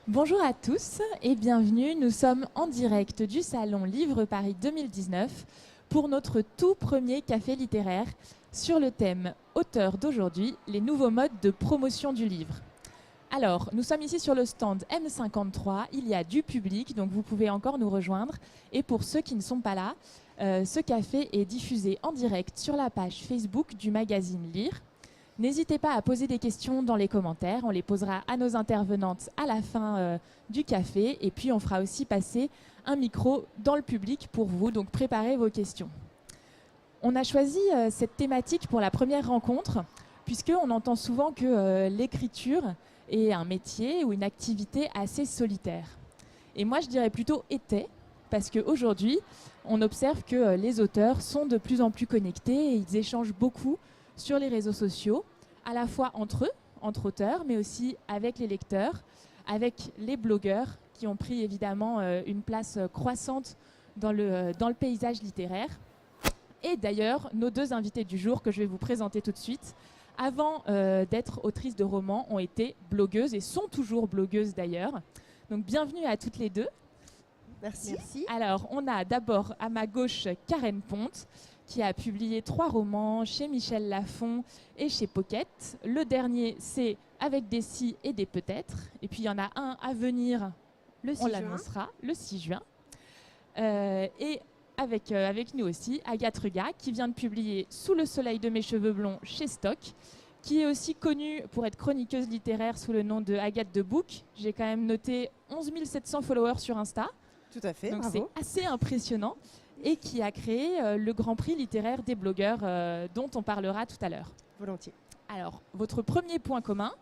Bonjour à tous et bienvenue. Nous sommes en direct du Salon Livre Paris 2019 pour notre tout premier café littéraire sur le thème Auteur d'aujourd'hui, les nouveaux modes de promotion du livre. Alors, nous sommes ici sur le stand M53, il y a du public, donc vous pouvez encore nous rejoindre. Et pour ceux qui ne sont pas là, ce café est diffusé en direct sur la page Facebook du magazine Lire. N'hésitez pas à poser des questions dans les commentaires, on les posera à nos intervenantes à la fin du café et puis on fera aussi passer un micro dans le public pour vous, donc préparez vos questions. On a choisi cette thématique pour la première rencontre puisqu'on entend souvent que l'écriture est un métier ou une activité assez solitaire. Et moi je dirais plutôt était, parce qu'aujourd'hui on observe que les auteurs sont de plus en plus connectés et ils échangent beaucoup sur les réseaux sociaux, à la fois entre eux, entre auteurs, mais aussi avec les lecteurs, avec les blogueurs qui ont pris évidemment une place croissante dans le paysage littéraire. Et d'ailleurs, nos deux invités du jour que je vais vous présenter tout de suite, avant d'être autrices de romans, ont été blogueuses et sont toujours blogueuses d'ailleurs. Donc bienvenue à toutes les deux. Merci. Alors, on a d'abord à ma gauche Karen Ponte, qui a publié 3 romans chez Michel Lafon et chez Pocket. Le dernier, c'est Avec des si et des peut-être. Et puis, il y en a un à venir, on l'annoncera, le 6 juin. Et avec nous aussi, Agathe Ruga, qui vient de publier Sous le soleil de mes cheveux blonds chez Stock, qui est aussi connue pour être chroniqueuse littéraire sous le nom de Agathe de Book. J'ai quand même noté 11 700 followers sur Insta. Tout à fait, donc bravo. c'est assez impressionnant. Et qui a créé le Grand Prix littéraire des blogueurs dont on parlera tout à l'heure. Volontiers. Alors, votre premier point commun,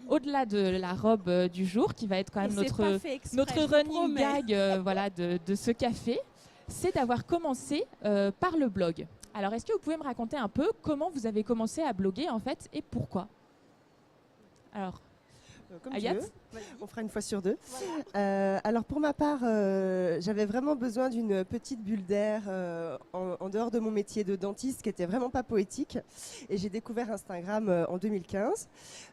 au-delà de la robe du jour, qui va être quand même notre running gag voilà, de ce café, c'est d'avoir commencé par le blog. Alors, est-ce que vous pouvez me raconter un peu comment vous avez commencé à bloguer en fait et pourquoi? Alors, comme Agathe, tu veux. On fera une fois sur deux. Voilà. Alors pour ma part, j'avais vraiment besoin d'une petite bulle d'air en dehors de mon métier de dentiste qui était vraiment pas poétique. Et j'ai découvert Instagram en 2015.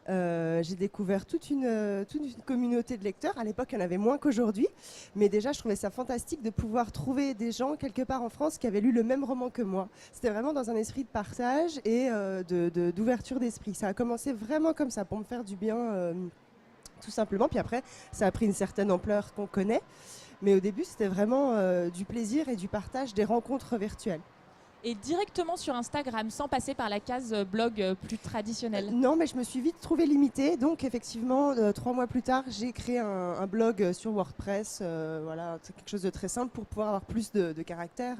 J'ai découvert toute une communauté de lecteurs. À l'époque, il y en avait moins qu'aujourd'hui. Mais déjà, je trouvais ça fantastique de pouvoir trouver des gens quelque part en France qui avaient lu le même roman que moi. C'était vraiment dans un esprit de partage et d'ouverture d'esprit. Ça a commencé vraiment comme ça, pour me faire du bien. Tout simplement, puis après ça a pris une certaine ampleur qu'on connaît, mais au début c'était vraiment du plaisir et du partage, des rencontres virtuelles. et directement sur Instagram, sans passer par la case blog plus traditionnelle? Non, mais je me suis vite trouvée limitée, donc effectivement 3 mois plus tard j'ai créé un blog sur WordPress, voilà, c'est quelque chose de très simple pour pouvoir avoir plus de caractère,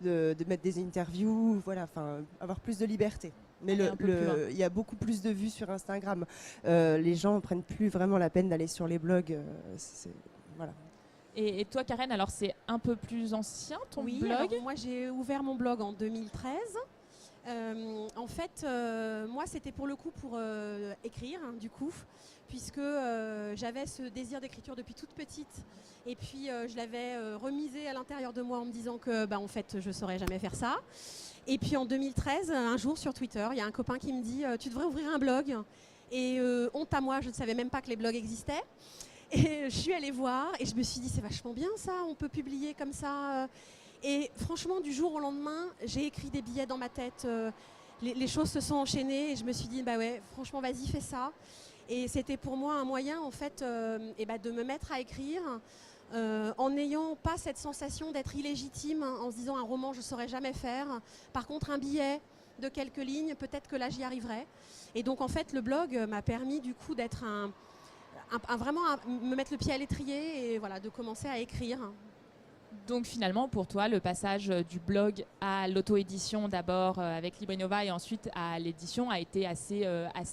de mettre des interviews, voilà, enfin avoir plus de liberté. Mais il y a beaucoup plus de vues sur Instagram. Les gens ne prennent plus vraiment la peine d'aller sur les blogs. Voilà. Et toi, Karen, alors c'est un peu plus ancien ton blog? Oui, alors moi j'ai ouvert mon blog en 2013. En fait, moi c'était pour le coup pour écrire, hein, du coup, puisque j'avais ce désir d'écriture depuis toute petite. Et puis je l'avais remisé à l'intérieur de moi en me disant que en fait je ne saurais jamais faire ça. Et puis en 2013, un jour sur Twitter, il y a un copain qui me dit tu devrais ouvrir un blog. Et honte à moi, je ne savais même pas que les blogs existaient. Et je suis allée voir et je me suis dit c'est vachement bien ça, on peut publier comme ça. Et franchement, du jour au lendemain, j'ai écrit des billets dans ma tête. Les choses se sont enchaînées et je me suis dit bah ouais, franchement, vas-y, fais ça. Et c'était pour moi un moyen en fait de me mettre à écrire. En n'ayant pas cette sensation d'être illégitime, hein, en se disant un roman je ne saurais jamais faire. Par contre un billet de quelques lignes, peut-être que là j'y arriverai. Et donc en fait le blog m'a permis du coup d'être vraiment à me mettre le pied à l'étrier et voilà, de commencer à écrire. Donc finalement pour toi le passage du blog à l'auto-édition d'abord avec Libre Innova et ensuite à l'édition a été assez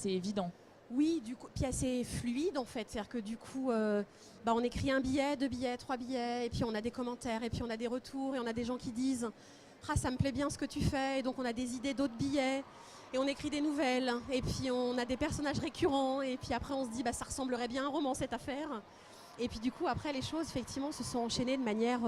évident. Oui, du coup, puis assez fluide en fait, c'est-à-dire que du coup, on écrit un billet, 2 billets, 3 billets, et puis on a des commentaires, et puis on a des retours, et on a des gens qui disent « Ah, ça me plaît bien ce que tu fais », et donc on a des idées d'autres billets, et on écrit des nouvelles, et puis on a des personnages récurrents, et puis après on se dit « ça ressemblerait bien à un roman cette affaire ». Et puis du coup, après les choses, effectivement, se sont enchaînées de manière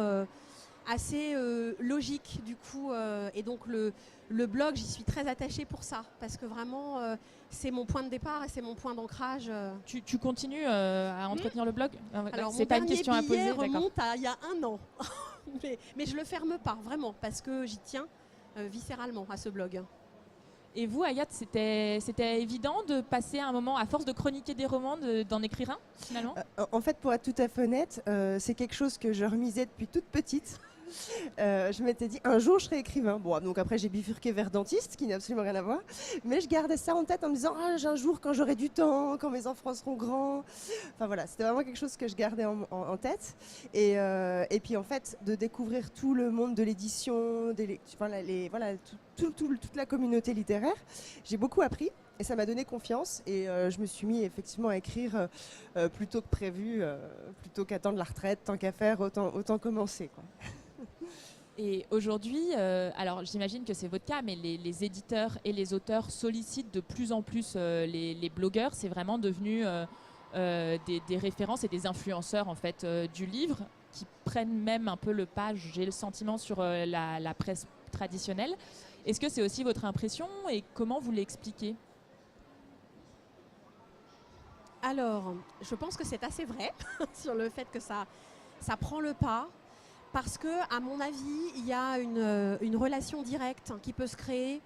assez logique du coup. Et donc le blog, j'y suis très attachée pour ça, parce que vraiment, c'est mon point de départ et c'est mon point d'ancrage. Tu continues à entretenir le blog? Alors, c'est pas une question à poser, d'accord. remonte à il y a 1 an. mais je le ferme pas, vraiment, parce que j'y tiens viscéralement à ce blog. Et vous, Hayat, c'était évident de passer un moment, à force de chroniquer des romans, d'en écrire un, finalement? En fait, pour être tout à fait honnête, c'est quelque chose que je remisais depuis toute petite. Je m'étais dit un jour je serai écrivain. Bon, donc après j'ai bifurqué vers dentiste, qui n'a absolument rien à voir. Mais je gardais ça en tête en me disant un jour quand j'aurai du temps, quand mes enfants seront grands. Enfin voilà, c'était vraiment quelque chose que je gardais en tête. Et puis en fait, de découvrir tout le monde de l'édition, toute la communauté littéraire, j'ai beaucoup appris. Et ça m'a donné confiance et je me suis mis effectivement à écrire plus tôt que prévu, plutôt qu'attendre la retraite, tant qu'à faire, autant commencer, quoi. Et aujourd'hui, alors j'imagine que c'est votre cas, mais les éditeurs et les auteurs sollicitent de plus en plus les blogueurs. C'est vraiment devenu des références et des influenceurs en fait, du livre qui prennent même un peu le pas, j'ai le sentiment, sur la presse traditionnelle. Est-ce que c'est aussi votre impression et comment vous l'expliquez ? Alors, je pense que c'est assez vrai sur le fait que ça prend le pas. Parce que, à mon avis, il y a une relation directe qui peut se créer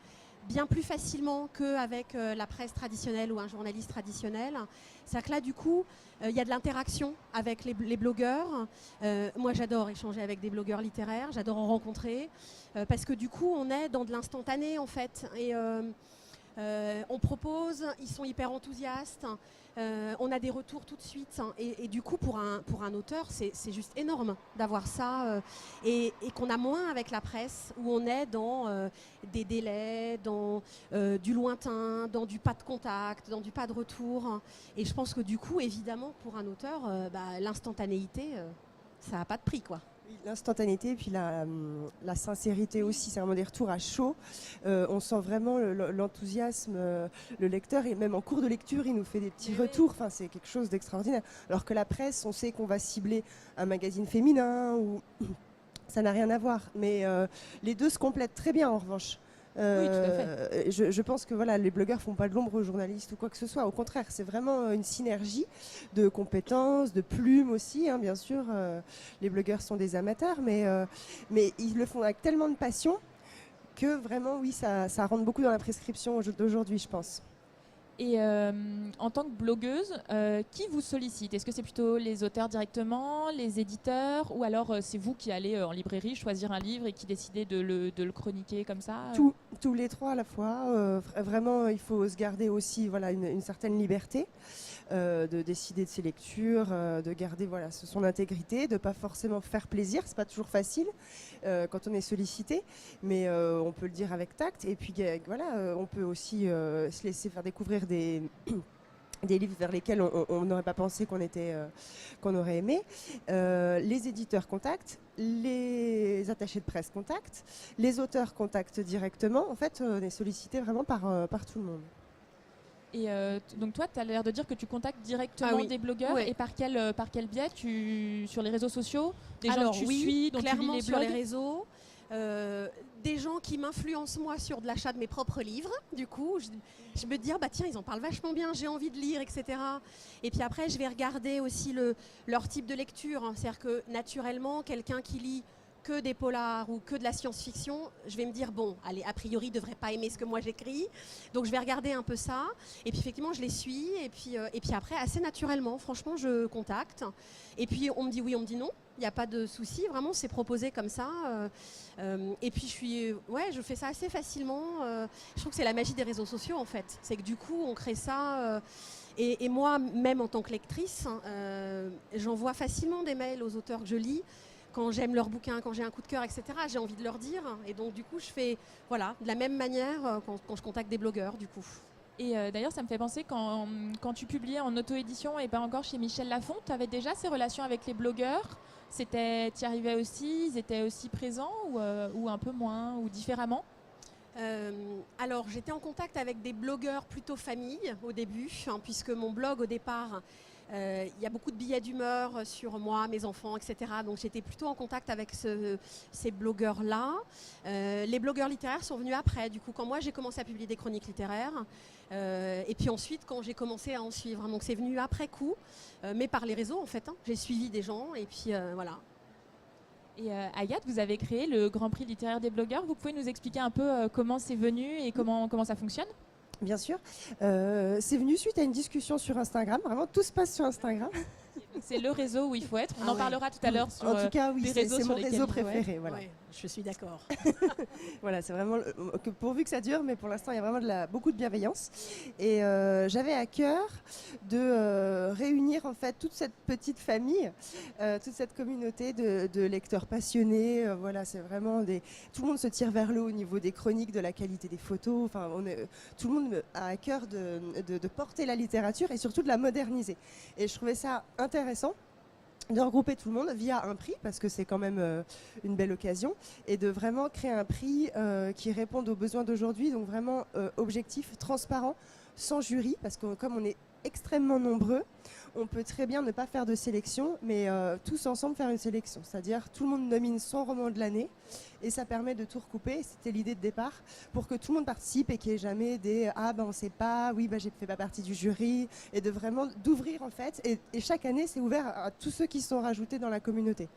bien plus facilement qu'avec la presse traditionnelle ou un journaliste traditionnel. C'est-à-dire que là, du coup, il y a de l'interaction avec les blogueurs. Moi, j'adore échanger avec des blogueurs littéraires, j'adore en rencontrer, parce que du coup, on est dans de l'instantané, en fait. Et on propose, ils sont hyper enthousiastes. On a des retours tout de suite, et du coup pour un auteur c'est juste énorme d'avoir ça, et qu'on a moins avec la presse où on est dans des délais, dans du lointain, dans du pas de contact, dans du pas de retour, et je pense que du coup évidemment pour un auteur l'instantanéité ça n'a pas de prix, quoi. L'instantanéité et puis la sincérité aussi, c'est vraiment des retours à chaud. On sent vraiment l'enthousiasme, le lecteur, et même en cours de lecture, il nous fait des petits retours. Enfin, c'est quelque chose d'extraordinaire. Alors que la presse, on sait qu'on va cibler un magazine féminin, ou ça n'a rien à voir. Mais les deux se complètent très bien en revanche. Oui, tout à fait. Je pense que voilà, les blogueurs font pas de l'ombre aux journalistes ou quoi que ce soit. Au contraire, c'est vraiment une synergie de compétences, de plumes aussi, hein, bien sûr. Les blogueurs sont des amateurs, mais ils le font avec tellement de passion que vraiment, oui, ça rentre beaucoup dans la prescription d'aujourd'hui, je pense. Et en tant que blogueuse, qui vous sollicite? Est-ce que c'est plutôt les auteurs directement, les éditeurs, ou alors c'est vous qui allez en librairie choisir un livre et qui décidez de le chroniquer comme ça? Tous les trois à la fois. Vraiment, il faut se garder aussi une certaine liberté de décider de ses lectures, de garder son intégrité, de ne pas forcément faire plaisir. C'est pas toujours facile quand on est sollicité, mais on peut le dire avec tact. Et puis on peut aussi se laisser faire découvrir des livres vers lesquels on n'aurait pas pensé qu'on aurait aimé. Les éditeurs contactent, les attachés de presse contactent, les auteurs contactent directement. En fait, on est sollicité vraiment par tout le monde. Et donc toi, tu as l'air de dire que tu contactes directement des blogueurs, ouais. Et par quel biais? Sur les réseaux sociaux? Des gens Alors, que tu suis, dont tu lis clairement les sur blogs? les réseaux. Des gens qui m'influencent moi sur de l'achat de mes propres livres. Du coup, je me dis tiens, ils en parlent vachement bien, j'ai envie de lire, etc. Et puis après, je vais regarder aussi leur type de lecture. C'est-à-dire que naturellement, quelqu'un qui lit que des polars ou que de la science-fiction, je vais me dire allez, a priori, il ne devrait pas aimer ce que moi j'écris. Donc je vais regarder un peu ça. Et puis effectivement, je les suis. Et puis après, assez naturellement, franchement, je contacte. Et puis on me dit oui, on me dit non. Il n'y a pas de souci, vraiment, c'est proposé comme ça. Et puis je fais ça assez facilement. Je trouve que c'est la magie des réseaux sociaux, en fait. C'est que du coup, on crée ça. Et moi, même en tant que lectrice, j'envoie facilement des mails aux auteurs que je lis. Quand j'aime leur bouquin, quand j'ai un coup de cœur, etc., j'ai envie de leur dire. Et donc, du coup, je fais de la même manière quand je contacte des blogueurs, du coup. Et d'ailleurs, ça me fait penser, quand tu publiais en auto-édition et pas encore chez Michel Lafon, tu avais déjà ces relations avec les blogueurs? T'y arrivais aussi? Ils étaient aussi présents ou un peu moins, ou différemment? Alors, j'étais en contact avec des blogueurs plutôt famille au début, puisque mon blog, au départ, Il y a beaucoup de billets d'humeur sur moi, mes enfants, etc. Donc j'étais plutôt en contact avec ces blogueurs-là. Les blogueurs littéraires sont venus après, du coup, quand moi j'ai commencé à publier des chroniques littéraires. Et puis ensuite, quand j'ai commencé à en suivre. Donc c'est venu après coup, mais par les réseaux en fait. J'ai suivi des gens et puis voilà. Et Agathe, vous avez créé le Grand Prix littéraire des blogueurs. Vous pouvez nous expliquer un peu comment c'est venu et comment ça fonctionne ? Bien sûr. C'est venu suite à une discussion sur Instagram. Vraiment, tout se passe sur Instagram. C'est le réseau où il faut être. On en parlera tout à l'heure sur en tout cas, oui, les c'est réseaux mon sur lesquels réseau il faut être. préféré. Voilà. Ouais, je suis d'accord. Voilà, c'est vraiment pourvu que ça dure, mais pour l'instant, il y a vraiment beaucoup de bienveillance. Et j'avais à cœur de réunir en fait toute cette petite famille, toute cette communauté de lecteurs passionnés. Voilà, c'est vraiment tout le monde se tire vers le haut au niveau des chroniques, de la qualité des photos. Enfin, tout le monde a à cœur de porter la littérature et surtout de la moderniser. Et je trouvais ça intéressant de regrouper tout le monde via un prix, parce que c'est quand même une belle occasion, et de vraiment créer un prix qui réponde aux besoins d'aujourd'hui, donc vraiment objectif, transparent, sans jury, parce que comme on est extrêmement nombreux, on peut très bien ne pas faire de sélection, mais tous ensemble faire une sélection, c'est-à-dire tout le monde nomine son roman de l'année, et ça permet de tout recouper. C'était l'idée de départ, pour que tout le monde participe et qu'il n'y ait jamais des « ah ben on sait pas, oui ben j'ai fait pas partie du jury », et de vraiment d'ouvrir en fait, et chaque année c'est ouvert à tous ceux qui sont rajoutés dans la communauté.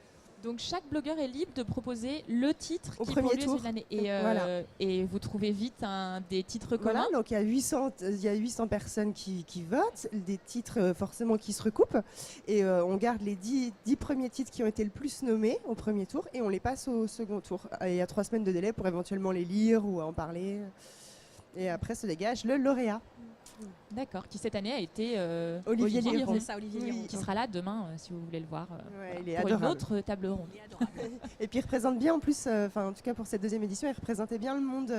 Donc chaque blogueur est libre de proposer le titre au qui premier pour lui est tour. celui de l'année. Voilà. Et vous trouvez vite des titres communs. Voilà, donc il y a 800 personnes qui votent, des titres forcément qui se recoupent, et on garde les 10 premiers titres qui ont été le plus nommés au premier tour, et on les passe au second tour. Il y a 3 semaines de délai pour éventuellement les lire ou en parler, et après se dégage le lauréat. D'accord, qui cette année a été Olivier Léron. C'est ça, Olivier Léron. Qui sera là demain si vous voulez le voir Ouais, il est pour adorable. une autre table ronde. Il est adorable. Et puis il représente bien en plus, en tout cas pour cette deuxième édition, il représentait bien le monde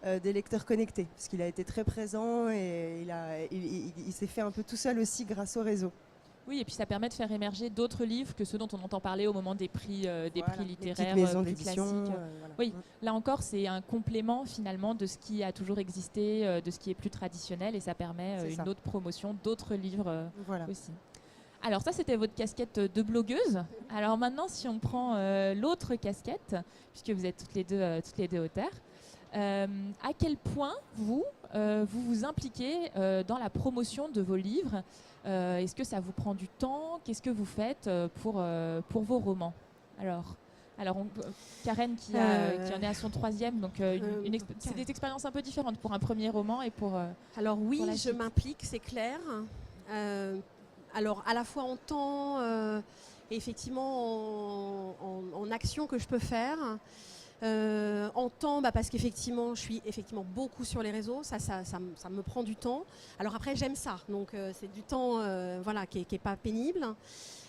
des lecteurs connectés, parce qu'il a été très présent et il s'est fait un peu tout seul aussi grâce au réseau. Oui, et puis ça permet de faire émerger d'autres livres que ceux dont on entend parler au moment des prix Voilà, littéraires les petites maisons plus d'édition, classiques. voilà. Oui, là encore, c'est un complément finalement de ce qui a toujours existé, de ce qui est plus traditionnel, et ça permet C'est ça. une autre promotion d'autres livres Voilà. aussi. Alors ça, c'était votre casquette de blogueuse. Alors maintenant, si on prend l'autre casquette, puisque vous êtes toutes les deux auteurs, à quel point vous vous impliquez dans la promotion de vos livres? Est-ce que ça vous prend du temps? Qu'est-ce que vous faites pour vos romans? Alors Karen qui en est à son 3e, donc c'est des expériences un peu différentes pour un premier roman et pour... Alors oui, pour la je suite. m'implique, c'est clair. Alors à la fois en temps et effectivement en action que je peux faire. En temps, parce qu'effectivement, je suis beaucoup sur les réseaux, ça me prend du temps. Alors après, j'aime ça, donc c'est du temps qui est pas pénible.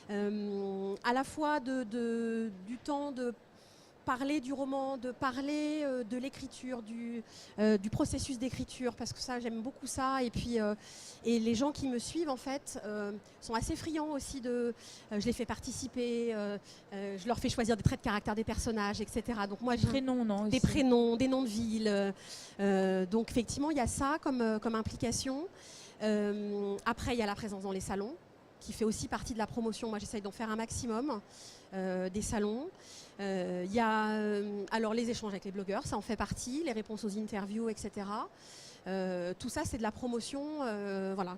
À la fois du temps de parler du roman, de parler de l'écriture, du processus d'écriture, parce que ça, j'aime beaucoup ça. Et puis, et les gens qui me suivent, en fait, sont assez friands aussi je les fais participer, je leur fais choisir des traits de caractère des personnages, etc. Donc moi, Prénoms, non des aussi. prénoms, des noms de villes. Donc effectivement, il y a ça comme implication. Après, il y a la présence dans les salons, qui fait aussi partie de la promotion. Moi, j'essaye d'en faire un maximum des salons. Il y a alors les échanges avec les blogueurs, ça en fait partie, les réponses aux interviews, etc. Tout ça, c'est de la promotion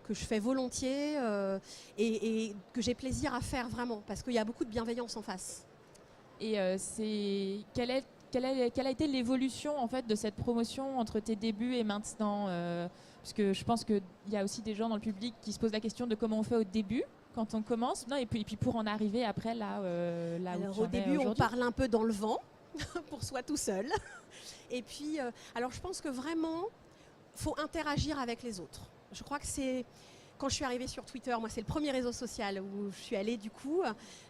que je fais volontiers et que j'ai plaisir à faire vraiment, parce qu'il y a beaucoup de bienveillance en face. Et quelle a été l'évolution en fait de cette promotion entre tes débuts et maintenant parce que je pense qu'il y a aussi des gens dans le public qui se posent la question de comment on fait au début, quand on commence, et puis pour en arriver après là où alors, tu en au es début, on aujourd'hui. parle un peu dans le vent, pour soi tout seul. Et puis, alors je pense que vraiment, faut interagir avec les autres. Je crois que c'est... Quand je suis arrivée sur Twitter, moi c'est le premier réseau social où je suis allée du coup.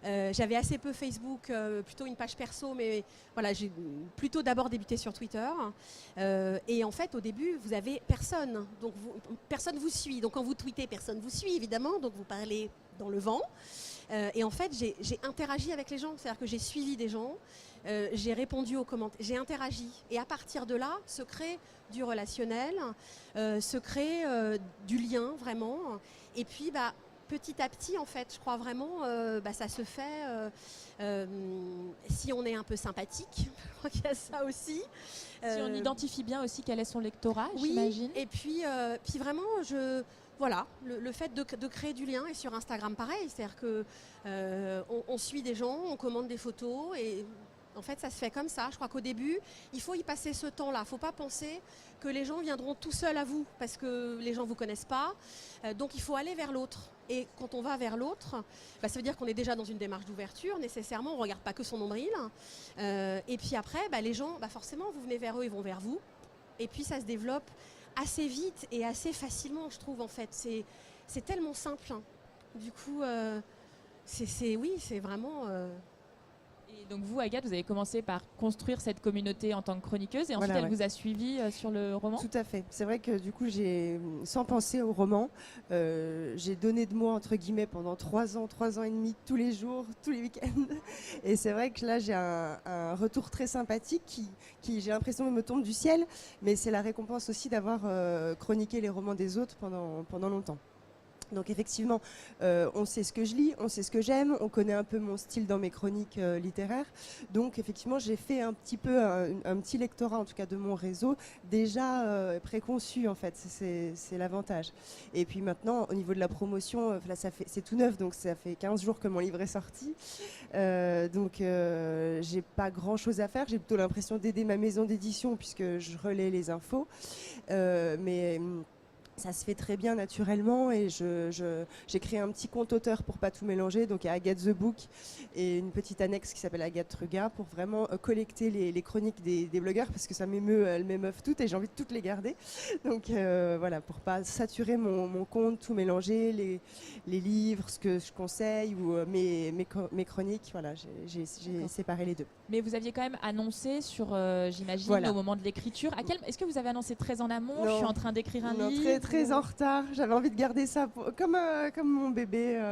J'avais assez peu Facebook, plutôt une page perso, mais voilà, j'ai plutôt d'abord débuté sur Twitter. Et en fait, au début, vous avez personne. Donc personne vous suit. Donc quand vous tweetez, personne vous suit évidemment. Donc vous parlez dans le vent. Et en fait, j'ai interagi avec les gens. C'est-à-dire que j'ai suivi des gens, j'ai répondu aux commentaires, j'ai interagi. Et à partir de là, se crée du relationnel, se crée du lien vraiment. Et puis, petit à petit, en fait, je crois vraiment, ça se fait si on est un peu sympathique. Je crois qu'il y a ça aussi. Si on identifie bien aussi quel est son lectorat, oui, j'imagine. Et puis vraiment, voilà, le fait de créer du lien, et sur Instagram pareil, c'est-à-dire que on suit des gens, on commande des photos, et en fait ça se fait comme ça. Je crois qu'au début, il faut y passer ce temps-là. Il ne faut pas penser que les gens viendront tout seuls à vous, parce que les gens ne vous connaissent pas. Donc il faut aller vers l'autre. Et quand on va vers l'autre, ça veut dire qu'on est déjà dans une démarche d'ouverture, nécessairement, on ne regarde pas que son nombril. Et puis après, les gens, forcément, vous venez vers eux, ils vont vers vous. Et puis ça se développe assez vite et assez facilement, je trouve, en fait. C'est tellement simple. Du coup, c'est vraiment... Et donc vous, Agathe, vous avez commencé par construire cette communauté en tant que chroniqueuse, et ensuite elle vous a suivi sur le roman. Tout à fait. C'est vrai que du coup, sans penser au roman, j'ai donné de moi, entre guillemets, pendant 3 ans et demi, tous les jours, tous les week-ends. Et c'est vrai que là, j'ai un retour très sympathique qui j'ai l'impression, me tombe du ciel. Mais c'est la récompense aussi d'avoir chroniqué les romans des autres pendant longtemps. Donc effectivement, on sait ce que je lis, on sait ce que j'aime, on connaît un peu mon style dans mes chroniques littéraires. Donc effectivement, j'ai fait un petit peu un petit lectorat, en tout cas de mon réseau, déjà préconçu en fait, c'est l'avantage. Et puis maintenant, au niveau de la promotion, là, c'est tout neuf, donc ça fait 15 jours que mon livre est sorti. Donc j'ai pas grand chose à faire, j'ai plutôt l'impression d'aider ma maison d'édition puisque je relais les infos. Mais ça se fait très bien naturellement, et j'ai créé un petit compte auteur pour pas tout mélanger. Donc il y a Agathe the Book et une petite annexe qui s'appelle Agathe Truga pour vraiment collecter les chroniques des blogueurs, parce que ça elles m'émeuvent toutes et j'ai envie de toutes les garder. Donc voilà, pour pas saturer mon compte, tout mélanger, les livres, ce que je conseille ou mes chroniques, voilà, j'ai séparé les deux. Mais vous aviez quand même annoncé sur, j'imagine, au moment de l'écriture. Est-ce que vous avez annoncé très en amont? Je suis en train d'écrire un livre. Très en retard. J'avais envie de garder ça comme mon bébé.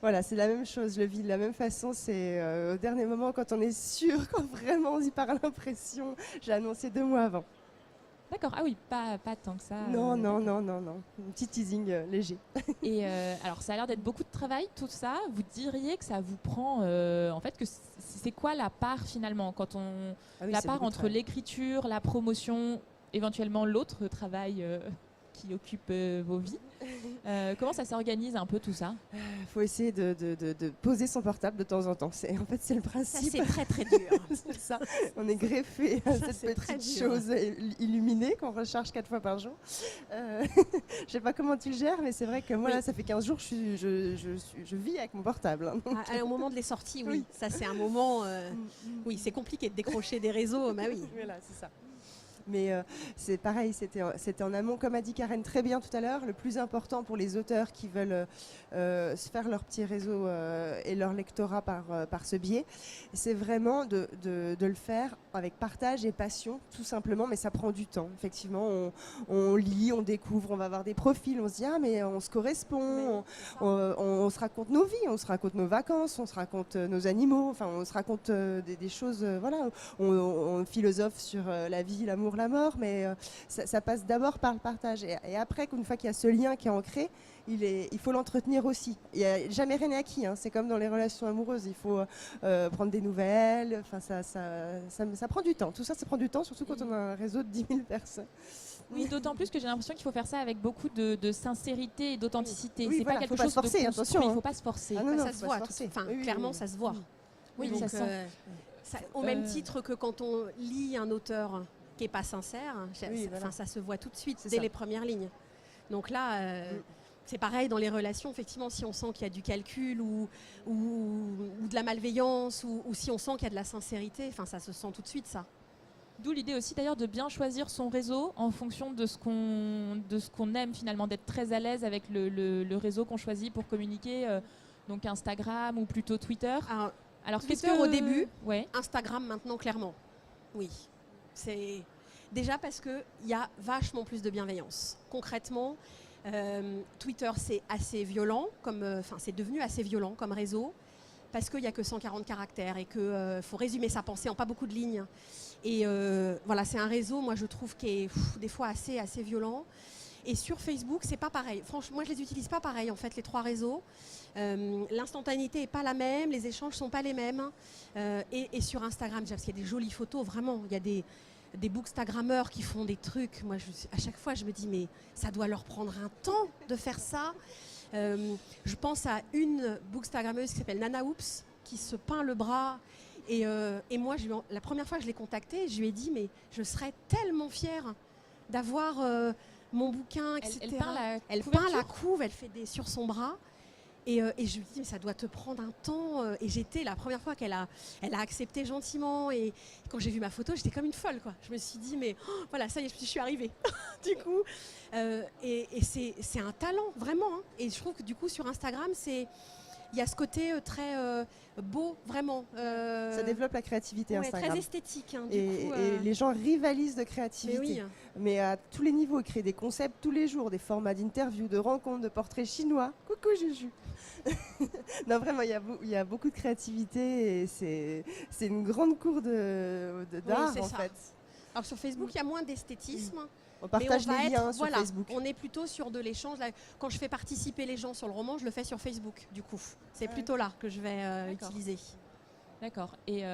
Voilà, c'est la même chose. Je le vis de la même façon. C'est au dernier moment, quand on est sûr, quand vraiment on y part à l'impression. J'ai annoncé 2 mois avant. D'accord. Ah oui, pas tant que ça. Non. Un petit teasing léger. Et alors, ça a l'air d'être beaucoup de travail, tout ça. Vous diriez que ça vous prend... en fait, que c'est quoi la part finalement quand la part entre l'écriture, la promotion, éventuellement l'autre travail qui occupe vos vies. Comment ça s'organise un peu tout ça? Faut essayer de poser son portable de temps en temps. En fait, c'est le principe. Ça, c'est très très dur. C'est ça. On est greffé à cette petite chose illuminée qu'on recharge 4 fois par jour. Je sais pas comment tu le gères, mais c'est vrai que moi, là, ça fait 15 jours que je vis avec mon portable. Au moment de les sorties, oui. Ça, c'est un moment... Oui, c'est compliqué de décrocher des réseaux. Oui. Voilà, c'est ça. Mais c'est pareil, c'était en amont, comme a dit Karen très bien tout à l'heure. Le plus important pour les auteurs qui veulent se faire leur petit réseau et leur lectorat par ce biais, c'est vraiment de le faire avec partage et passion, tout simplement. Mais ça prend du temps. Effectivement, on lit, on découvre, on va voir des profils, on se dit mais on se correspond, on se raconte nos vies, on se raconte nos vacances, on se raconte nos animaux, enfin on se raconte des choses, voilà. On philosophe sur la vie, l'amour, la mort, mais ça passe d'abord par le partage. Et après, une fois qu'il y a ce lien qui est ancré, il faut l'entretenir aussi. Il n'y a jamais rien acquis, hein. C'est comme dans les relations amoureuses, il faut prendre des nouvelles, enfin, ça prend du temps. Tout ça, ça prend du temps, surtout quand on a un réseau de 10 000 personnes. Oui, d'autant plus que j'ai l'impression qu'il faut faire ça avec beaucoup de sincérité et d'authenticité. Oui, c'est pas quelque chose se forcer, de attention. Il ne faut pas se forcer. Ça se voit. Clairement, ça se voit. Oui, donc, ça sent. Au même titre que quand on lit un auteur qui n'est pas sincère, ça se voit tout de suite, dès les premières lignes. Donc là, c'est pareil dans les relations, effectivement, si on sent qu'il y a du calcul ou de la malveillance, ou si on sent qu'il y a de la sincérité, ça se sent tout de suite, ça. D'où l'idée aussi d'ailleurs de bien choisir son réseau en fonction de ce qu'on aime finalement, d'être très à l'aise avec le réseau qu'on choisit pour communiquer, donc Instagram ou plutôt Twitter. Alors Twitter au début, Instagram maintenant clairement, oui. C'est déjà parce qu'il y a vachement plus de bienveillance. Concrètement, Twitter c'est assez violent, c'est devenu assez violent comme réseau, parce qu'il n'y a que 140 caractères et qu'il faut résumer sa pensée en pas beaucoup de lignes. Et voilà, c'est un réseau, moi je trouve, qui est des fois assez violent. Et sur Facebook, c'est pas pareil. Franchement, moi, je les utilise pas pareil, en fait, les 3 réseaux. L'instantanéité est pas la même, les échanges sont pas les mêmes. Et sur Instagram, parce qu'il y a des jolies photos, vraiment. Il y a des bookstagrammeurs qui font des trucs. Moi, à chaque fois, je me dis, mais ça doit leur prendre un temps de faire ça. Je pense à une bookstagrammeuse qui s'appelle Nana Oops, qui se peint le bras. Et moi, la première fois que je l'ai contactée, je lui ai dit, mais je serais tellement fière d'avoir mon bouquin, etc. Elle peint la couve, elle fait sur son bras. Et je me dis, mais ça doit te prendre un temps. Et j'étais, la première fois elle a accepté gentiment. Et quand j'ai vu ma photo, j'étais comme une folle, quoi. Je me suis dit, mais voilà, ça y est, je suis arrivée. Du coup, et c'est un talent, vraiment. Hein. Et je trouve que du coup, sur Instagram, il y a ce côté très beau, vraiment. Ça développe la créativité, Instagram. Très esthétique. Hein, et les gens rivalisent de créativité. Mais, oui. Mais à tous les niveaux, ils créent des concepts tous les jours, des formats d'interviews, de rencontres, de portraits chinois. Coucou Juju. Non, vraiment, il y a beaucoup de créativité et c'est une grande cour d'art, en fait. Alors sur Facebook, il y a moins d'esthétisme. On partage les liens sur Facebook. On est plutôt sur de l'échange. Quand je fais participer les gens sur le roman, je le fais sur Facebook, du coup. C'est plutôt là que je vais utiliser. D'accord. Et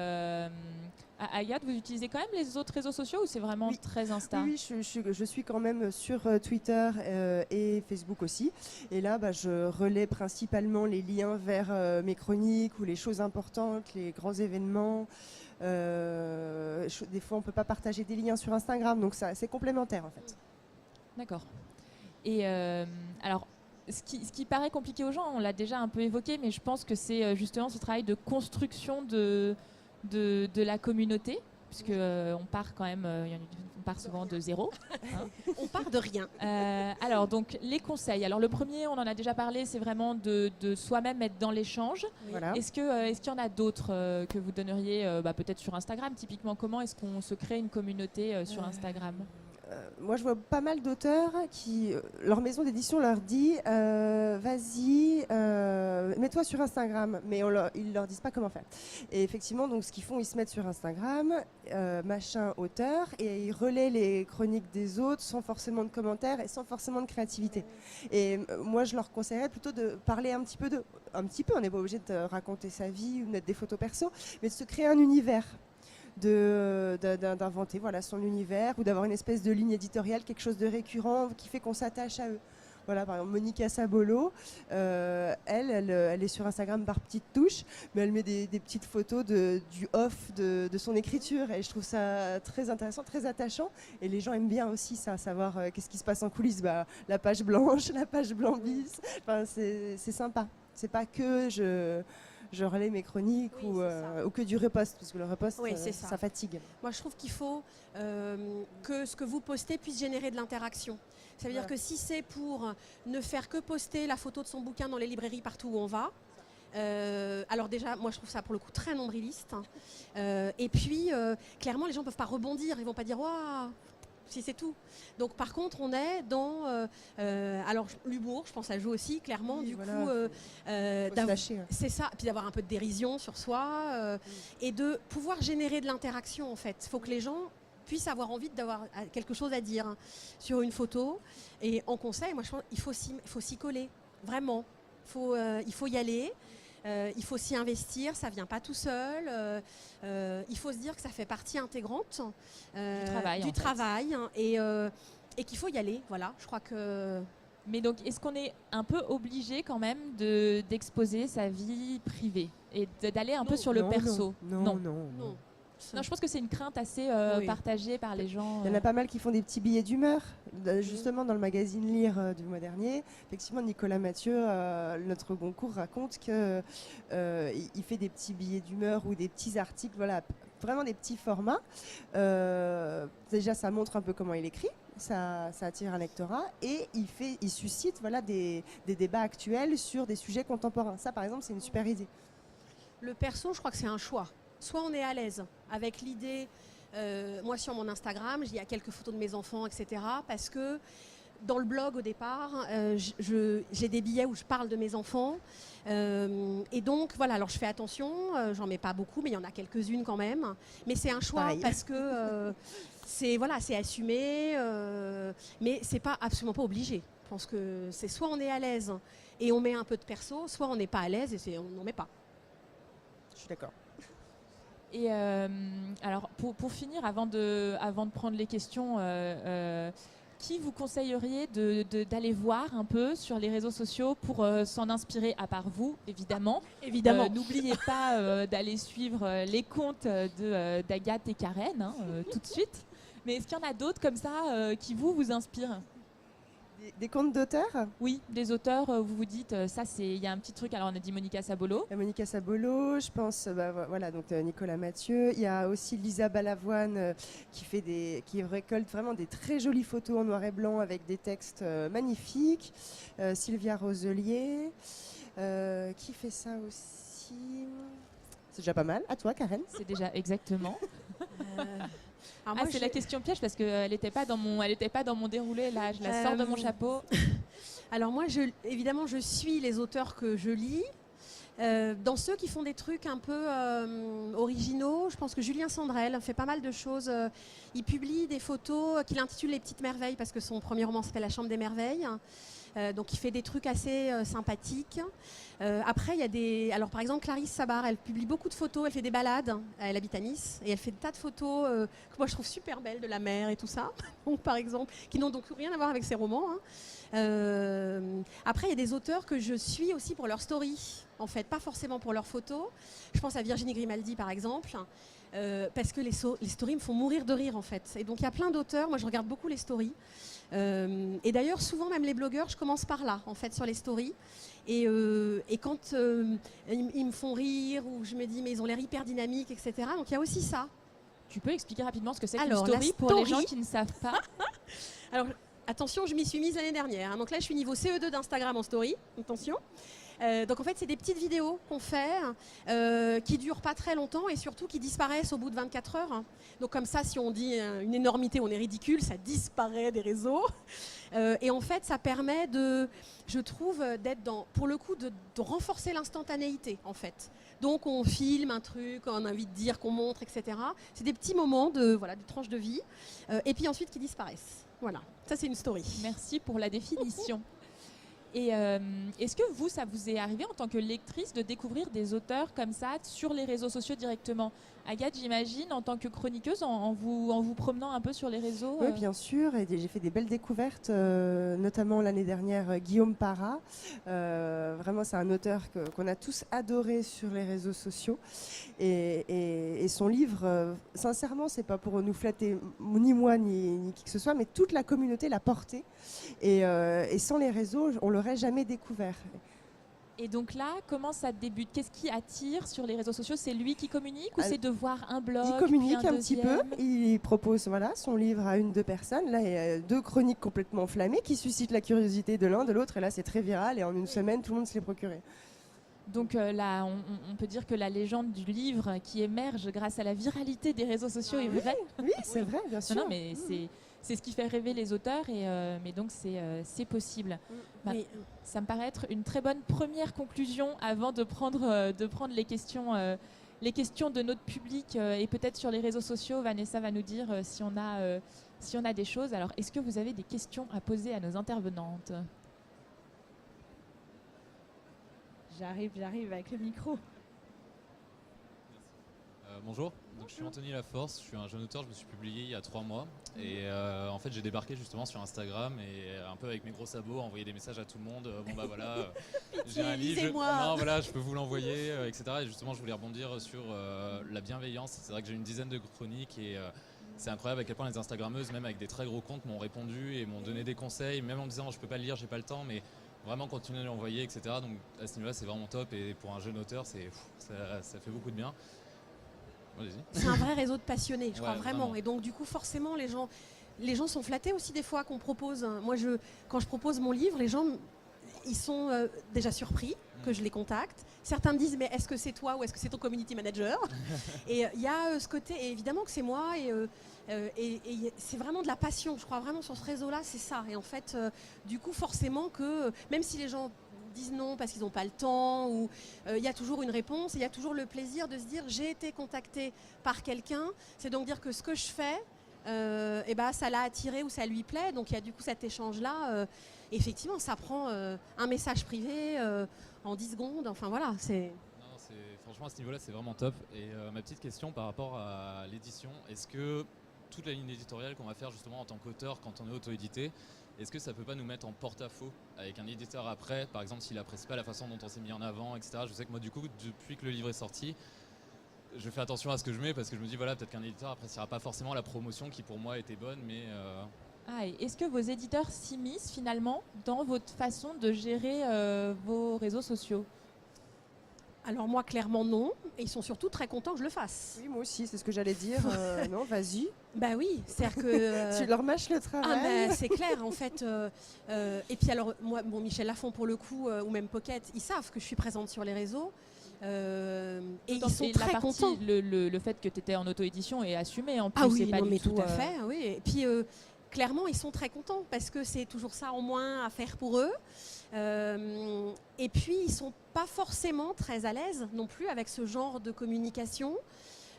Agathe, vous utilisez quand même les autres réseaux sociaux ou c'est vraiment très Insta? Oui, je suis quand même sur Twitter et Facebook aussi. Et là, je relais principalement les liens vers mes chroniques ou les choses importantes, les grands événements. Des fois, on ne peut pas partager des liens sur Instagram, donc c'est complémentaire en fait. D'accord. Et alors, ce qui paraît compliqué aux gens, on l'a déjà un peu évoqué, mais je pense que c'est justement ce travail de construction de la communauté, puisque on part quand même, on part souvent de zéro. Hein. On part de rien. Alors, donc, les conseils. Alors, le premier, on en a déjà parlé, c'est vraiment de soi-même être dans l'échange. Voilà. Est-ce qu'il y en a d'autres que vous donneriez, peut-être sur Instagram, typiquement, comment est-ce qu'on se crée une communauté sur Instagram ? Moi, je vois pas mal d'auteurs qui, leur maison d'édition leur dit vas-y, mets-toi sur Instagram, mais ils leur disent pas comment faire. Et effectivement, donc ce qu'ils font, ils se mettent sur Instagram, machin auteur, et ils relaient les chroniques des autres sans forcément de commentaires et sans forcément de créativité. Et moi, je leur conseillerais plutôt de parler un petit peu, on n'est pas obligé de raconter sa vie ou de mettre des photos perso, mais de se créer un univers. D'inventer son univers ou d'avoir une espèce de ligne éditoriale, quelque chose de récurrent qui fait qu'on s'attache à eux. Voilà, par exemple, Monica Sabolo, elle est sur Instagram par petites touches, mais elle met des petites photos du off de son écriture et je trouve ça très intéressant, très attachant et les gens aiment bien aussi ça, savoir qu'est-ce qui se passe en coulisses. La page blanche, la page blanc-bis, c'est sympa. C'est pas que je relais mes chroniques ou que du repost, parce que le repost, ça fatigue. Moi, je trouve qu'il faut que ce que vous postez puisse générer de l'interaction. Ça veut dire que si c'est pour ne faire que poster la photo de son bouquin dans les librairies partout où on va, alors déjà, moi je trouve ça pour le coup très nombriliste. Et puis, clairement, les gens ne peuvent pas rebondir, ils ne vont pas dire « Waouh !» si c'est tout. Donc par contre, on est dans alors l'humour, je pense, ça joue aussi clairement. Oui, du coup, c'est ça. Puis d'avoir un peu de dérision sur soi et de pouvoir générer de l'interaction en fait. Il faut que les gens puissent avoir envie d'avoir quelque chose à dire sur une photo. Et en conseil, moi je pense qu'il faut s'y coller vraiment. Il faut y aller. Il faut s'y investir, ça ne vient pas tout seul. Il faut se dire que ça fait partie intégrante du travail et qu'il faut y aller. Voilà, je crois que... Mais donc, est-ce qu'on est un peu obligé quand même d'exposer sa vie privée et d'aller un peu sur le perso? Non. Non, je pense que c'est une crainte assez partagée par les gens. Il y en a pas mal qui font des petits billets d'humeur. Justement, dans le magazine Lire du mois dernier, effectivement, Nicolas Mathieu, notre Goncourt, raconte qu'il fait des petits billets d'humeur ou des petits articles, voilà, vraiment des petits formats. Déjà, ça montre un peu comment il écrit. Ça attire un lectorat et il suscite des débats actuels sur des sujets contemporains. Ça, par exemple, c'est une super idée. Le perso, je crois que c'est un choix. Soit on est à l'aise avec l'idée, moi sur mon Instagram, il y a quelques photos de mes enfants, etc. Parce que dans le blog au départ, j'ai des billets où je parle de mes enfants. Et donc voilà, alors je fais attention, j'en mets pas beaucoup, mais il y en a quelques-unes quand même. Mais c'est un choix parce que c'est assumé, mais c'est pas absolument pas obligé. Je pense que c'est soit on est à l'aise et on met un peu de perso, soit on n'est pas à l'aise et on n'en met pas. Je suis d'accord. Et alors, pour finir, avant de prendre les questions, qui vous conseilleriez d'aller voir un peu sur les réseaux sociaux pour s'en inspirer, à part vous, évidemment. Évidemment. N'oubliez pas d'aller suivre les comptes d'Agathe et Karen tout de suite. Mais est-ce qu'il y en a d'autres comme ça qui vous inspirent ? Des comptes d'auteurs. Oui, des auteurs, vous vous dites, il y a un petit truc. Alors, on a dit Monica Sabolo. Monica Sabolo, je pense, donc Nicolas Mathieu. Il y a aussi Lisa Balavoine qui récolte vraiment des très jolies photos en noir et blanc avec des textes magnifiques. Sylvia Roselier, qui fait ça aussi. C'est déjà pas mal. À toi, Karen. C'est déjà exactement. Alors moi, c'est la question piège parce qu'elle n'était pas dans mon déroulé. Là, je la sors de mon chapeau. Alors moi, évidemment, je suis les auteurs que je lis. Dans ceux qui font des trucs un peu originaux, je pense que Julien Sandrel fait pas mal de choses. Il publie des photos qu'il intitule Les Petites Merveilles parce que son premier roman s'appelle La Chambre des Merveilles. Donc il fait des trucs assez sympathiques. Après, il y a des... Alors par exemple, Clarisse Sabar, elle publie beaucoup de photos, elle fait des balades, elle habite à Nice, et elle fait des tas de photos que moi je trouve super belles, de la mer et tout ça, donc, par exemple, qui n'ont donc rien à voir avec ses romans. Après, il y a des auteurs que je suis aussi pour leur story, en fait, pas forcément pour leurs photos. Je pense à Virginie Grimaldi, par exemple. Parce que les stories me font mourir de rire en fait. Et donc il y a plein d'auteurs, moi je regarde beaucoup les stories. Et d'ailleurs souvent même les blogueurs, je commence par là en fait sur les stories. Et quand ils me font rire ou je me dis mais ils ont l'air hyper dynamiques, etc. Donc il y a aussi ça. Tu peux expliquer rapidement ce que c'est qu'une Alors, story pour les gens qui ne savent pas? Alors attention, je m'y suis mise l'année dernière. Donc là je suis niveau CE2 d'Instagram en story. Attention. Donc en fait c'est des petites vidéos qu'on fait qui durent pas très longtemps et surtout qui disparaissent au bout de 24 heures. Donc comme ça, si on dit une énormité, on est ridicule, ça disparaît des réseaux. Et en fait ça permet je trouve, d'être pour le coup, de renforcer l'instantanéité en fait. Donc on filme un truc, on a envie de dire, qu'on montre, etc. C'est des petits moments des tranches de vie et puis ensuite qui disparaissent. Voilà, ça c'est une story. Merci pour la définition. Et est-ce que ça vous est arrivé en tant que lectrice de découvrir des auteurs comme ça sur les réseaux sociaux directement? Agathe, j'imagine, en tant que chroniqueuse, en vous promenant un peu sur les réseaux. Oui, bien sûr. Et j'ai fait des belles découvertes, notamment l'année dernière, Guillaume Parra. Vraiment, c'est un auteur qu'on a tous adoré sur les réseaux sociaux. Et son livre, sincèrement, c'est pas pour nous flatter, ni moi, ni qui que ce soit, mais toute la communauté l'a porté. Et sans les réseaux, on l'aurait jamais découvert. Et donc là, comment ça débute? Qu'est-ce qui attire sur les réseaux sociaux? C'est lui qui communique ou c'est de voir un blog? Il communique puis un petit peu, il propose son livre à 1-2 personnes. Là, il y a 2 chroniques complètement enflammées qui suscitent la curiosité de l'un, de l'autre. Et là, c'est très viral et en une semaine, tout le monde se l'est procuré. Donc là, on peut dire que la légende du livre qui émerge grâce à la viralité des réseaux sociaux est vraie. Oui, c'est vrai, bien sûr. Non, mais c'est ce qui fait rêver les auteurs, mais donc c'est possible. Oui. Ça me paraît être une très bonne première conclusion avant de prendre les questions de notre public et peut-être sur les réseaux sociaux. Vanessa va nous dire si on a des choses. Alors, est-ce que vous avez des questions à poser à nos intervenantes? J'arrive avec le micro. Bonjour, donc, je suis Anthony Laforce, je suis un jeune auteur, je me suis publié il y a 3 mois et en fait j'ai débarqué justement sur Instagram et un peu avec mes gros sabots envoyer des messages à tout le monde, j'ai un livre, je peux vous l'envoyer, etc. Et justement je voulais rebondir sur la bienveillance. C'est vrai que j'ai une dizaine de chroniques et c'est incroyable à quel point les Instagrammeuses, même avec des très gros comptes, m'ont répondu et m'ont donné des conseils, même en me disant je peux pas le lire, j'ai pas le temps, mais vraiment continuer à l'envoyer, etc. Donc à ce niveau-là c'est vraiment top et pour un jeune auteur ça fait beaucoup de bien. C'est un vrai réseau de passionnés, je crois vraiment. Et donc du coup forcément les gens sont flattés aussi des fois qu'on propose. Moi quand je propose mon livre, les gens ils sont déjà surpris que je les contacte. Certains me disent mais est-ce que c'est toi ou est-ce que c'est ton community manager? Et il y a ce côté, et évidemment que c'est moi et c'est vraiment de la passion. Je crois vraiment sur ce réseau-là, c'est ça. Et en fait, du coup forcément que même si les gens disent non parce qu'ils n'ont pas le temps ou il y a toujours une réponse et il y a toujours le plaisir de se dire j'ai été contacté par quelqu'un. C'est donc dire que ce que je fais et ben, ça l'a attiré ou ça lui plaît. Donc il y a du coup cet échange-là. Effectivement, ça prend un message privé en 10 secondes. Enfin voilà, c'est... Franchement, à ce niveau-là, c'est vraiment top. Et ma petite question par rapport à l'édition, est-ce que toute la ligne éditoriale qu'on va faire justement en tant qu'auteur quand on est auto-édité, est-ce que ça peut pas nous mettre en porte-à-faux avec un éditeur après, par exemple s'il apprécie pas la façon dont on s'est mis en avant, etc. Je sais que moi du coup, depuis que le livre est sorti, je fais attention à ce que je mets parce que je me dis voilà, peut-être qu'un éditeur appréciera pas forcément la promotion qui pour moi était bonne, mais Et est-ce que vos éditeurs s'immiscent finalement dans votre façon de gérer vos réseaux sociaux? Alors moi, clairement non. Et ils sont surtout très contents que je le fasse. Oui, moi aussi, c'est ce que j'allais dire. Non, vas-y. Bah oui, c'est-à-dire que... Tu leur mâches le travail. C'est clair, en fait. Et puis alors, moi, Michel Lafon, pour le coup, ou même Pocket, ils savent que je suis présente sur les réseaux. Et ils sont très contents. Le fait que tu étais en auto-édition est assumé en plus. Ah oui, c'est pas non, du mais tout, tout à fait. Oui. Et puis, clairement, ils sont très contents parce que c'est toujours ça en moins à faire pour eux. Et puis, ils ne sont pas forcément très à l'aise non plus avec ce genre de communication.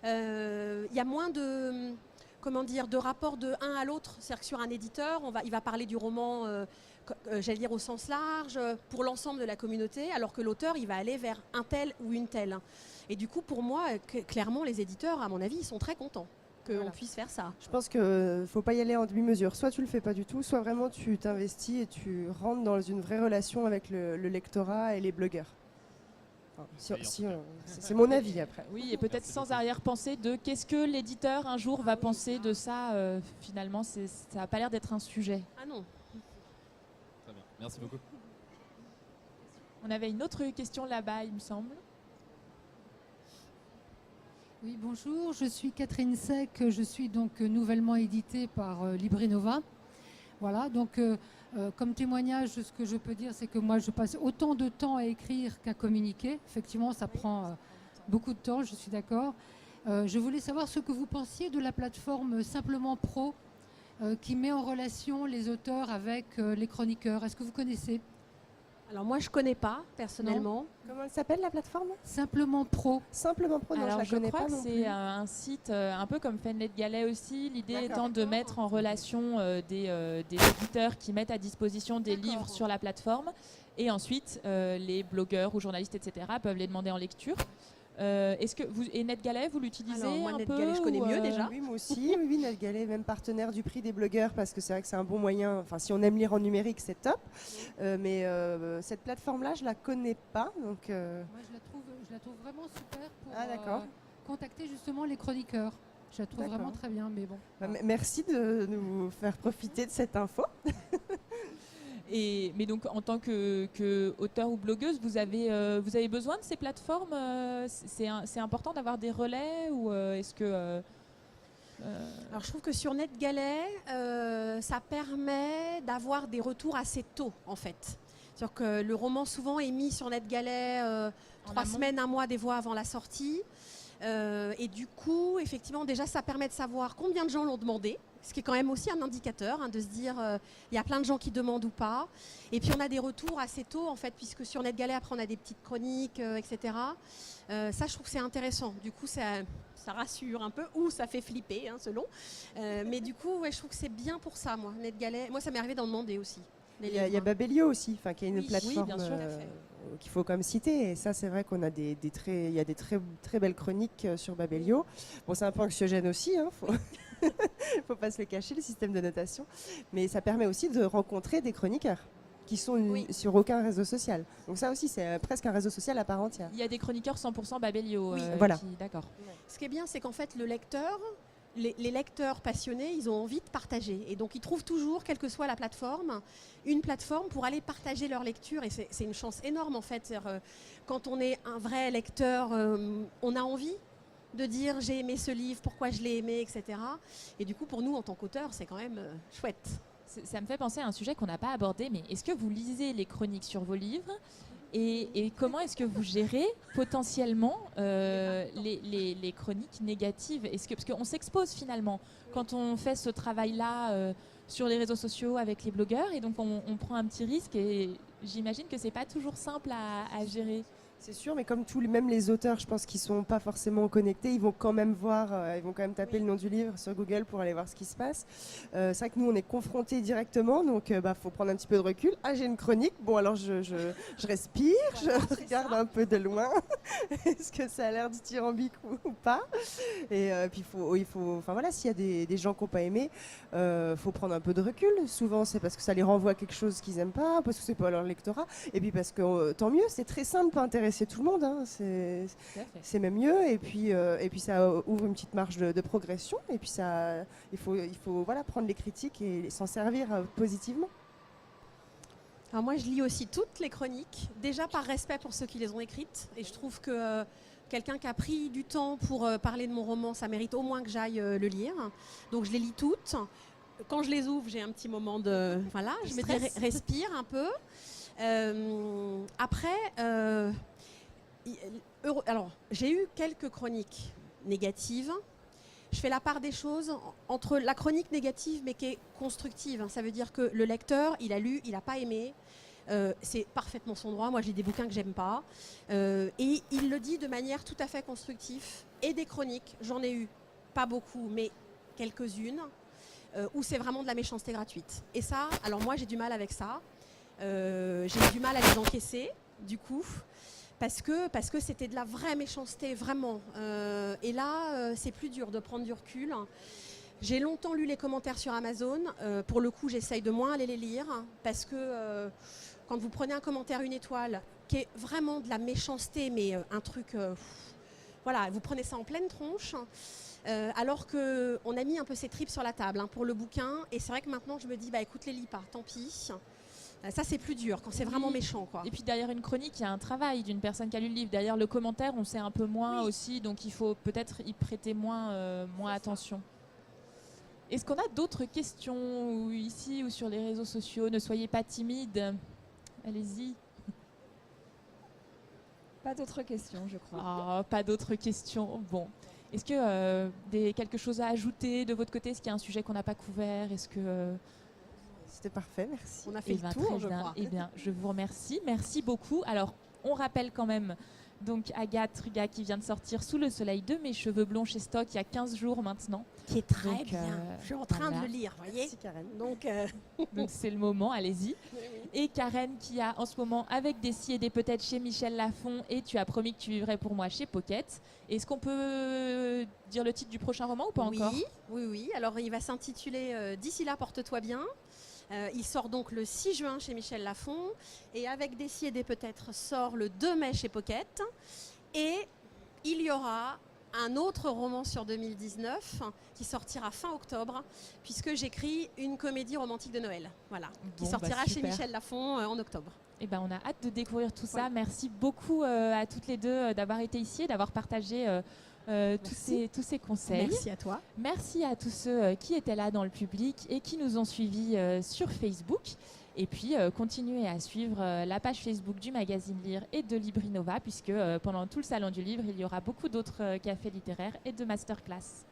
Il y a moins de, de rapport de un à l'autre. C'est-à-dire que sur un éditeur, il va parler du roman, j'allais dire au sens large, pour l'ensemble de la communauté, alors que l'auteur, il va aller vers un tel ou une telle. Et du coup, pour moi, clairement, les éditeurs, à mon avis, ils sont très contents qu'on puisse faire ça. Je pense qu'il ne faut pas y aller en demi-mesure. Soit tu le fais pas du tout, soit vraiment tu t'investis et tu rentres dans une vraie relation avec le lectorat et les blogueurs. Enfin, c'est mon avis après. Oui, et peut-être sans arrière-pensée de qu'est-ce que l'éditeur un jour va penser de ça. Finalement, ça n'a pas l'air d'être un sujet. Ah non. Très bien, merci beaucoup. On avait une autre question là-bas, il me semble. Oui, bonjour, je suis Catherine Sec, je suis donc nouvellement éditée par Librinova. Voilà, donc comme témoignage, ce que je peux dire, c'est que moi je passe autant de temps à écrire qu'à communiquer. Effectivement, ça prend beaucoup de temps, je suis d'accord. Je voulais savoir ce que vous pensiez de la plateforme Simplement Pro qui met en relation les auteurs avec les chroniqueurs. Est-ce que vous connaissez ? Alors moi, je ne connais pas, personnellement. Non. Comment elle s'appelle, la plateforme ? Simplement Pro. Simplement Pro, non, Alors, je la connais crois pas que non c'est plus. un site un peu comme Fenlet Galais aussi. L'idée D'accord. étant de mettre en relation des éditeurs qui mettent à disposition des D'accord. livres sur la plateforme. Et ensuite, les blogueurs ou journalistes, etc., peuvent les demander en lecture. Est-ce que et NetGalley, vous l'utilisez Alors, moi, un NetGalley, peu je connais mieux déjà. Oui, moi aussi. Oui, NetGalley, même partenaire du prix des blogueurs, parce que c'est vrai que c'est un bon moyen. Enfin, si on aime lire en numérique, c'est top. Mais cette plateforme-là, je la connais pas. Donc, Moi, je la trouve vraiment super d'accord. pour contacter justement les chroniqueurs. Je la trouve D'accord. vraiment très bien, mais bon. Merci de nous faire profiter de cette info. Mais donc, en tant que auteur ou blogueuse, vous avez besoin de ces plateformes c'est important d'avoir des relais ou est-ce que... Alors je trouve que sur NetGalley, ça permet d'avoir des retours assez tôt, en fait. C'est-à-dire que le roman souvent est mis sur NetGalley 3 semaines, un mois des fois avant la sortie. Et du coup, effectivement, déjà, ça permet de savoir combien de gens l'ont demandé, ce qui est quand même aussi un indicateur, de se dire il y a plein de gens qui demandent ou pas. Et puis, on a des retours assez tôt, en fait, puisque sur NetGalley, après, on a des petites chroniques, etc. Ça, je trouve que c'est intéressant. Du coup, ça rassure un peu, ou ça fait flipper, selon. Mais du coup, ouais, je trouve que c'est bien pour ça, moi, NetGalley. Moi, ça m'est arrivé d'en demander aussi. Il y a Babelio aussi, qui est une plateforme bien sûr. qu'il faut quand même citer. Et ça, c'est vrai qu'on a il y a des très belles chroniques sur Babelio. Bon, c'est un peu anxiogène aussi, faut pas se le cacher, le système de notation. Mais ça permet aussi de rencontrer des chroniqueurs qui sont sur aucun réseau social. Donc ça aussi, c'est presque un réseau social à part entière. Il y a des chroniqueurs 100% Babelio. Voilà. D'accord. Ce qui est bien, c'est qu'en fait, le lecteur... Les lecteurs passionnés, ils ont envie de partager. Et donc, ils trouvent toujours, quelle que soit la plateforme, une plateforme pour aller partager leur lecture. Et c'est une chance énorme, en fait. Quand on est un vrai lecteur, on a envie de dire « j'ai aimé ce livre, pourquoi je l'ai aimé », etc. Et du coup, pour nous, en tant qu'auteurs, c'est quand même chouette. Ça me fait penser à un sujet qu'on n'a pas abordé, mais est-ce que vous lisez les chroniques sur vos livres ? Et comment est-ce que vous gérez potentiellement les chroniques négatives ? Parce qu'on s'expose finalement quand on fait ce travail-là sur les réseaux sociaux avec les blogueurs, et donc on prend un petit risque, et j'imagine que c'est pas toujours simple à gérer. C'est sûr, mais comme même les auteurs, je pense qu'ils sont pas forcément connectés, ils vont quand même voir, ils vont quand même taper le nom du livre sur Google pour aller voir ce qui se passe. C'est vrai que nous, on est confrontés directement, donc faut prendre un petit peu de recul. Ah, j'ai une chronique, bon alors je respire, Voilà, je c'est regarde ça. un peu de loin, est-ce que ça a l'air dithyrambique ou pas. Et puis enfin voilà, s'il y a des gens qui n'ont pas aimé, faut prendre un peu de recul. Souvent, c'est parce que ça les renvoie à quelque chose qu'ils n'aiment pas, parce que c'est pas leur lectorat, et puis parce que tant mieux, c'est très simple de pas intéresser tout le monde, hein. Tout à fait. C'est même mieux, et puis ça ouvre une petite marge de progression, et puis il faut voilà, prendre les critiques et s'en servir positivement. Alors moi, je lis aussi toutes les chroniques, déjà par respect pour ceux qui les ont écrites. Et je trouve que quelqu'un qui a pris du temps pour parler de mon roman, ça mérite au moins que j'aille le lire. Donc je les lis toutes. Quand je les ouvre, j'ai un petit moment de... Voilà, je me dis respire un peu. Après, alors j'ai eu quelques chroniques négatives. Je fais la part des choses entre la chronique négative mais qui est constructive. Ça veut dire que le lecteur, il a lu, il n'a pas aimé. C'est parfaitement son droit. Moi, j'ai des bouquins que j'aime pas. Et il le dit de manière tout à fait constructive. Et des chroniques, j'en ai eu pas beaucoup, mais quelques-unes, où c'est vraiment de la méchanceté gratuite. Et ça, alors moi, j'ai du mal avec ça. J'ai du mal à les encaisser, du coup. Parce que c'était de la vraie méchanceté, vraiment. Et là, c'est plus dur de prendre du recul. J'ai longtemps lu les commentaires sur Amazon. Pour le coup, j'essaye de moins aller les lire. Parce que quand vous prenez un commentaire 1 étoile, qui est vraiment de la méchanceté, mais un truc... voilà, vous prenez ça en pleine tronche. Alors qu'on a mis un peu ses tripes sur la table pour le bouquin. Et c'est vrai que maintenant, je me dis, écoute, les lis pas, tant pis. Ça, c'est plus dur quand c'est vraiment méchant, quoi. Et puis derrière une chronique, il y a un travail d'une personne qui a lu le livre. Derrière le commentaire, on sait un peu moins aussi, donc il faut peut-être y prêter moins attention. Est-ce qu'on a d'autres questions ou ici ou sur les réseaux sociaux? Ne soyez pas timide. Allez-y. Pas d'autres questions, je crois. Ah, pas d'autres questions. Bon. Est-ce que quelque chose à ajouter de votre côté? Est-ce qu'il y a un sujet qu'on n'a pas couvert? Est-ce que... C'était parfait, merci. On a fait le tour, très je bien. crois. Eh bien, je vous remercie. Merci beaucoup. Alors, on rappelle quand même donc Agathe Ruga qui vient de sortir Sous le soleil de mes cheveux blonds chez Stock il y a 15 jours maintenant. Qui est très Donc, bien. Je suis en train voilà. de le lire, vous voyez. Merci Karen. Donc, Donc c'est le moment, allez-y. Et Karen qui a en ce moment avec des si et des peut-être chez Michel Lafon, et tu as promis que tu vivrais pour moi chez Pocket. Est-ce qu'on peut dire le titre du prochain roman ou pas encore? Oui. Alors, il va s'intituler D'ici là, porte-toi bien. Il sort donc le 6 juin chez Michel Lafon, et avec des si et des peut-être sort le 2 mai chez Pocket. Et il y aura un autre roman sur 2019 qui sortira fin octobre, puisque j'écris une comédie romantique de Noël, voilà, qui Bon, sortira chez super. Michel Lafon en octobre. Eh ben, on a hâte de découvrir tout ça. Voilà. Merci beaucoup à toutes les deux d'avoir été ici et d'avoir partagé tous ces conseils. Merci à toi. Merci à tous ceux qui étaient là dans le public et qui nous ont suivis sur Facebook. Et puis, continuez à suivre la page Facebook du magazine Lire et de Librinova, puisque pendant tout le salon du livre, il y aura beaucoup d'autres cafés littéraires et de masterclass.